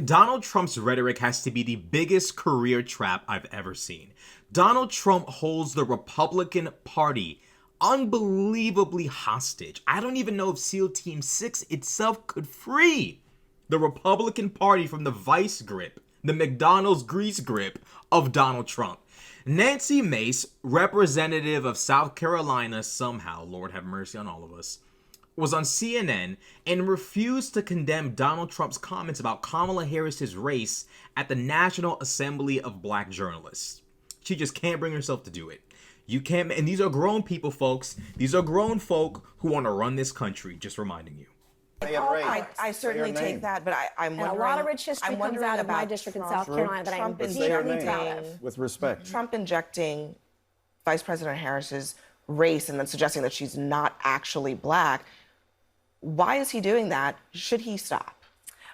Donald Trump's rhetoric has to be the biggest career trap I've ever seen. Donald Trump holds the Republican Party unbelievably hostage. I don't even know if SEAL Team 6 itself could free the Republican Party from the vice grip, the McDonald's grease grip of Donald Trump. Nancy Mace, representative of South Carolina somehow, Lord have mercy on all of us, was on CNN and refused to condemn Donald Trump's comments about Kamala Harris's race at the National Assembly of Black Journalists. She just can't bring herself to do it. You can't, and these are grown people, folks. These are grown folk who want to run this country, just reminding you. I certainly take that, but I'm wondering. And a lot of rich history comes out of my district in South Carolina that I'm deeply proud of. With respect. Trump injecting Vice President Harris's race and then suggesting that she's not actually black. Why is he doing that? Should he stop?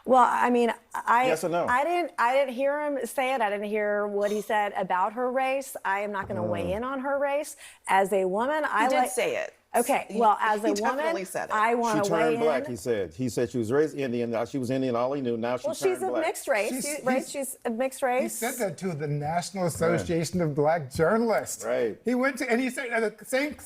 Well, I mean, Yes or no? I didn't hear him say it. I didn't hear what he said about her race. I am not going to weigh in on her race. As a woman, He did say it. Okay, well, as a definitely woman, said it. I want She to weigh turned in. black, he said. He said she was raised Indian. Now she was Indian, all he knew. Now she Well, turned she's of black. mixed race, right? She's of mixed race. He said that to the National Association of Black Journalists. Right. He went to, and he said at the same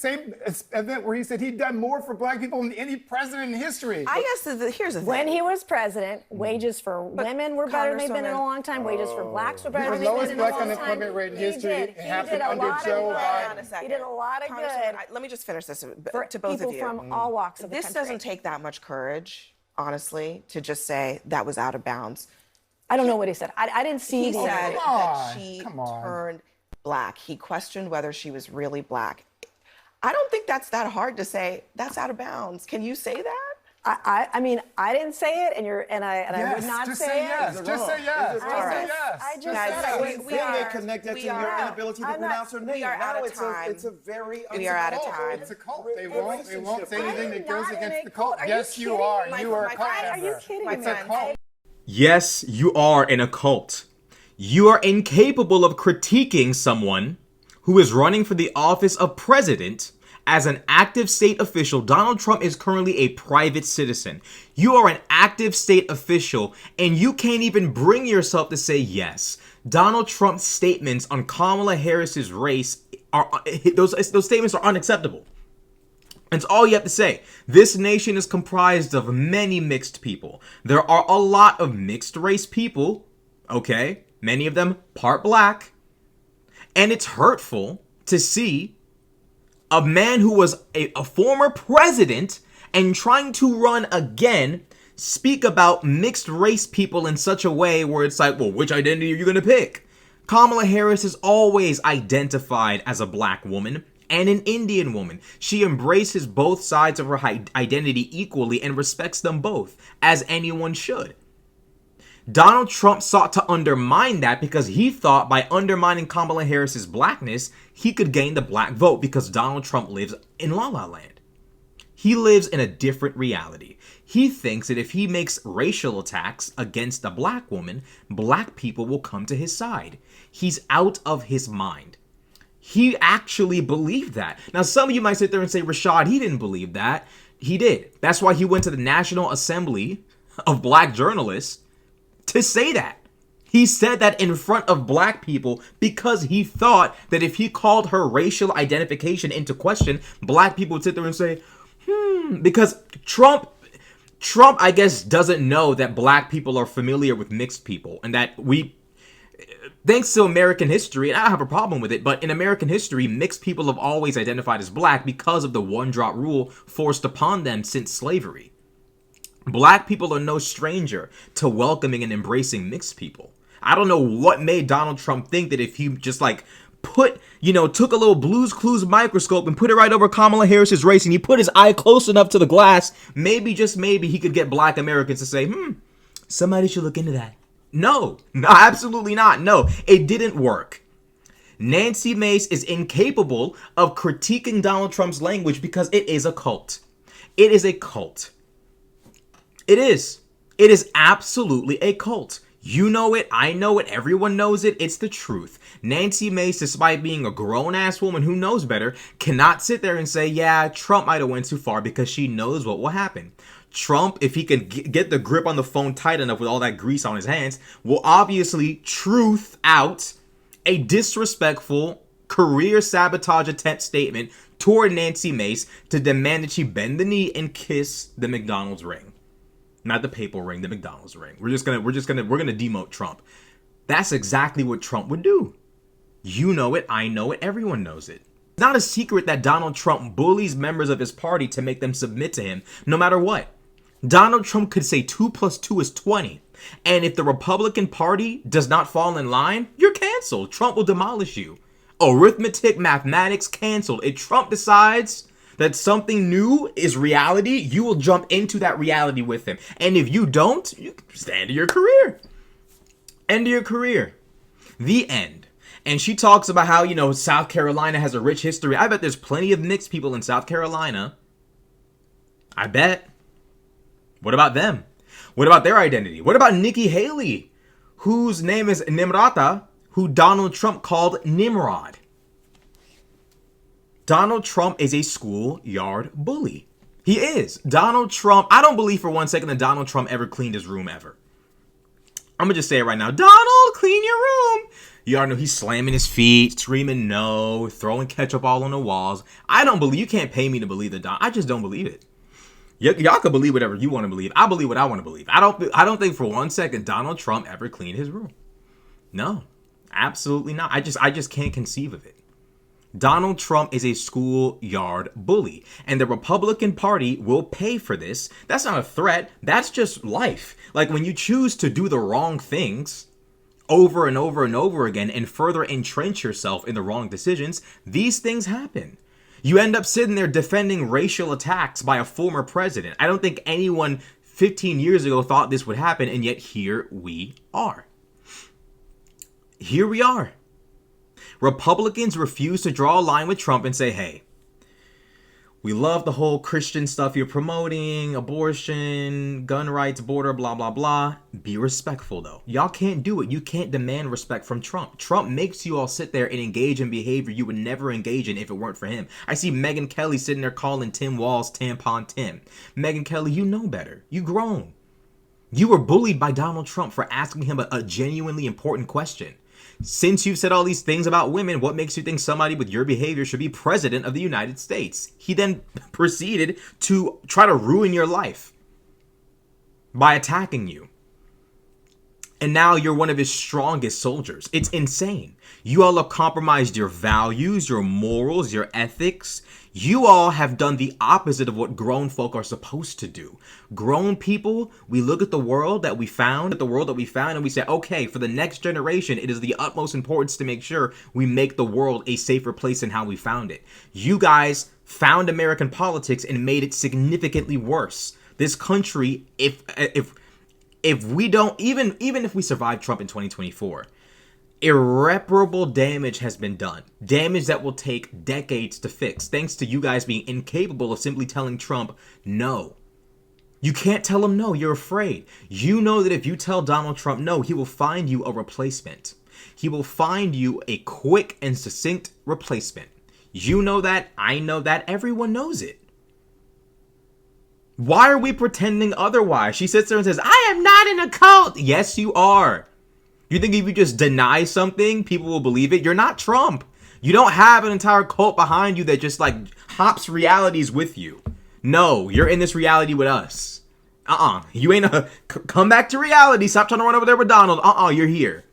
event where he said he'd done more for black people than any president in history. I guess here's the thing. When he was president, wages for women were better than they've been in a long time. Wages for blacks were better The than they've lowest been in a black long time. unemployment rate in history. It He happened did a under lot Joe of Biden. good. He did a lot of Congresswoman, good let me just finish this for to both people of you. from all walks of the This country. doesn't take that much courage, honestly, to just say that was out of bounds. I don't know what he said. I didn't see He the said end. that she Come on. turned black. He questioned whether she was really black. I don't think that's that hard to say. That's out of bounds. Can you say that? I mean, I didn't say it, and I would not just say say it. yes. Is it Just wrong? say yes. Is it Just wrong? say yes. I just Guys, said we it. Then they connect that to your inability to pronounce her name. we are Now out of it's time. It's a very. We are out of cult. time. It's a cult. They won't say anything that I'm goes not in against a the cult. cult. Are you Yes, you kidding are. me? You are a cult friend, Are you member. kidding It's me? a cult. Yes, you are in a cult. You are incapable of critiquing someone who is running for the office of president. As an active state official, Donald Trump is currently a private citizen. You are an active state official, and you can't even bring yourself to say yes. Donald Trump's statements on Kamala Harris's race those statements are unacceptable. That's all you have to say. This nation is comprised of many mixed people. There are a lot of mixed race people, okay? Many of them part black. And it's hurtful to see a man who was a former president and trying to run again speak about mixed race people in such a way where it's like, well, which identity are you going to pick? Kamala Harris is always identified as a black woman and an Indian woman. She embraces both sides of her identity equally and respects them both, as anyone should. Donald Trump sought to undermine that because he thought by undermining Kamala Harris's blackness, he could gain the black vote because Donald Trump lives in La La Land. He lives in a different reality. He thinks that if he makes racial attacks against a black woman, black people will come to his side. He's out of his mind. He actually believed that. Now, some of you might sit there and say, Rashad, he didn't believe that. He did. That's why he went to the National Assembly of Black Journalists to say that. He said that in front of black people because he thought that if he called her racial identification into question, black people would sit there and say, because Trump, I guess, doesn't know that black people are familiar with mixed people and that thanks to American history, and I don't have a problem with it, but in American history, mixed people have always identified as black because of the one-drop rule forced upon them since slavery. Black people are no stranger to welcoming and embracing mixed people. I don't know what made Donald Trump think that if he just took a little Blue's Clues microscope and put it right over Kamala Harris's race and he put his eye close enough to the glass, maybe, just maybe, he could get black Americans to say, somebody should look into that. No, absolutely not. No, it didn't work. Nancy Mace is incapable of critiquing Donald Trump's language because it is a cult. It is a cult. It is. It is absolutely a cult. You know it. I know it. Everyone knows it. It's the truth. Nancy Mace, despite being a grown-ass woman who knows better, cannot sit there and say, yeah, Trump might have went too far because she knows what will happen. Trump, if he can get the grip on the phone tight enough with all that grease on his hands, will obviously truth out a disrespectful career sabotage attempt statement toward Nancy Mace to demand that she bend the knee and kiss the McDonald's ring. Not the papal ring, the McDonald's ring. We're gonna demote Trump. That's exactly what Trump would do. You know it, I know it, everyone knows it. It's not a secret that Donald Trump bullies members of his party to make them submit to him, no matter what. Donald Trump could say 2 + 2 is 20. And if the Republican Party does not fall in line, you're canceled. Trump will demolish you. Arithmetic, mathematics, canceled. If Trump decides that something new is reality, you will jump into that reality with him. And if you don't, you stand to your career. End of your career. The end. And she talks about how, South Carolina has a rich history. I bet there's plenty of mixed people in South Carolina. I bet. What about them? What about their identity? What about Nikki Haley, whose name is Nimrata, who Donald Trump called Nimrod? Donald Trump is a schoolyard bully. He is. Donald Trump, I don't believe for one second that Donald Trump ever cleaned his room ever. I'm going to just say it right now. Donald, clean your room. You already know he's slamming his feet, screaming no, throwing ketchup all on the walls. I don't believe, you can't pay me to believe that. I just don't believe it. Y'all can believe whatever you want to believe. I believe what I want to believe. I don't think for one second Donald Trump ever cleaned his room. No, absolutely not. I just can't conceive of it. Donald Trump is a schoolyard bully, and the Republican Party will pay for this. That's not a threat. That's just life. Like when you choose to do the wrong things over and over and over again and further entrench yourself in the wrong decisions, these things happen. You end up sitting there defending racial attacks by a former president. I don't think anyone 15 years ago thought this would happen, and yet here we are. Here we are. Republicans refuse to draw a line with Trump and say, hey, we love the whole Christian stuff you're promoting, abortion, gun rights, border, blah, blah, blah. Be respectful, though. Y'all can't do it. You can't demand respect from Trump. Trump makes you all sit there and engage in behavior you would never engage in if it weren't for him. I see Megyn Kelly sitting there calling Tim Walz Tampon Tim. Megyn Kelly, you know better. You grown. You were bullied by Donald Trump for asking him a genuinely important question. Since you've said all these things about women, what makes you think somebody with your behavior should be president of the United States? He then proceeded to try to ruin your life by attacking you. And now you're one of his strongest soldiers. It's insane. You all have compromised your values, your morals, your ethics. You all have done the opposite of what grown folk are supposed to do. Grown people, we look at the world that we found, and we say, okay, for the next generation, it is the utmost importance to make sure we make the world a safer place than how we found it. You guys found American politics and made it significantly worse. This country, if we don't, even if we survive Trump in 2024, irreparable damage has been done. Damage that will take decades to fix, thanks to you guys being incapable of simply telling Trump no. You can't tell him no. You're afraid. You know that if you tell Donald Trump no, he will find you a replacement. He will find you a quick and succinct replacement. You know that. I know that. Everyone knows it. Why are we pretending otherwise? She sits there and says, I am not in a cult. Yes, you are. You think if you just deny something, people will believe it? You're not Trump. You don't have an entire cult behind you that just like hops realities with you. No, you're in this reality with us. You ain't come back to reality. Stop trying to run over there with Donald. You're here.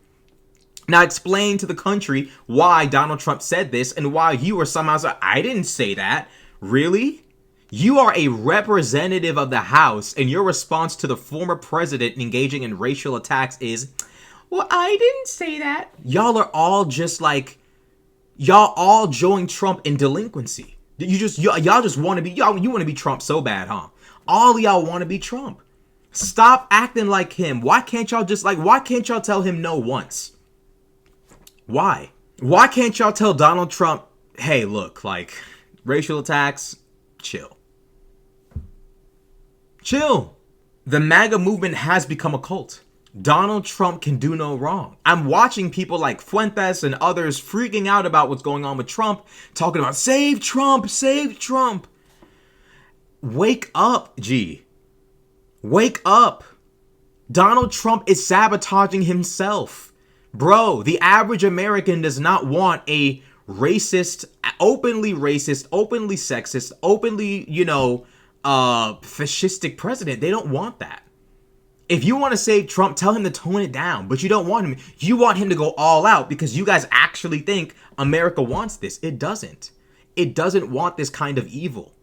Now explain to the country why Donald Trump said this and why you were somehow so, I didn't say that. Really? You are a representative of the House, and your response to the former president engaging in racial attacks is, well, I didn't say that. Y'all are all just like, y'all all join Trump in delinquency. Y'all just want to be, you want to be Trump so bad, huh? All y'all want to be Trump. Stop acting like him. Why can't y'all tell him no once? Why? Why can't y'all tell Donald Trump, hey, look, like, racial attacks, chill. Chill. The MAGA movement has become a cult. Donald Trump can do no wrong. I'm watching people like Fuentes and others freaking out about what's going on with Trump, talking about save Trump, save Trump. Wake up, G. Wake up. Donald Trump is sabotaging himself. Bro, the average American does not want a racist, openly sexist, openly, fascistic president. They don't want that. If you want to save Trump, tell him to tone it down, but you don't want him. You want him to go all out because you guys actually think America wants this. It doesn't. It doesn't want this kind of evil.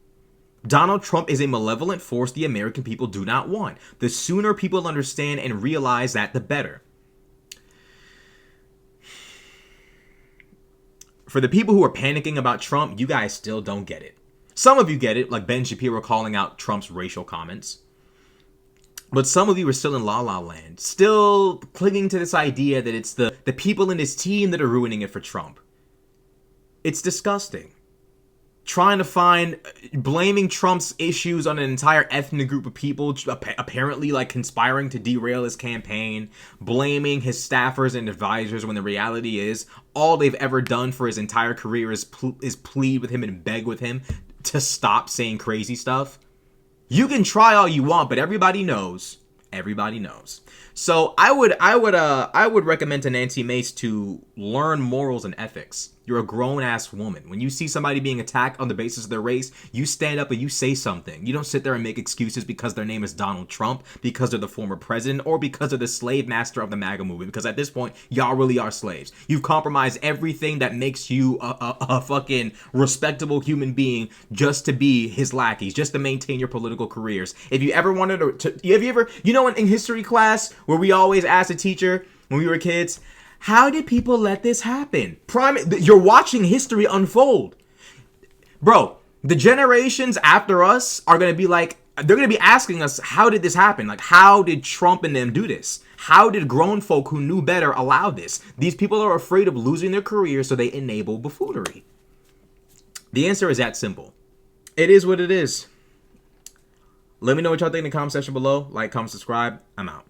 Donald Trump is a malevolent force the American people do not want. The sooner people understand and realize that, the better. For the people who are panicking about Trump, you guys still don't get it. Some of you get it, like Ben Shapiro calling out Trump's racial comments. But some of you are still in La La Land, still clinging to this idea that it's the people in his team that are ruining it for Trump. It's disgusting. Blaming Trump's issues on an entire ethnic group of people, apparently like conspiring to derail his campaign, blaming his staffers and advisors when the reality is all they've ever done for his entire career is plead with him and beg with him to stop saying crazy stuff. You can try all you want, but everybody knows. Everybody knows. So I would recommend to Nancy Mace to learn morals and ethics. You're a grown-ass woman. When you see somebody being attacked on the basis of their race, you stand up and you say something. You don't sit there and make excuses because their name is Donald Trump, because they're the former president, or because they're the slave master of the MAGA movement. Because at this point, y'all really are slaves. You've compromised everything that makes you a fucking respectable human being just to be his lackeys, just to maintain your political careers. If you ever wanted in history class where we always asked a teacher when we were kids, how did people let this happen? You're watching history unfold. Bro, the generations after us are going to be like, they're going to be asking us, how did this happen? Like, how did Trump and them do this? How did grown folk who knew better allow this? These people are afraid of losing their career, so they enable buffoonery. The answer is that simple. It is what it is. Let me know what y'all think in the comment section below. Like, comment, subscribe. I'm out.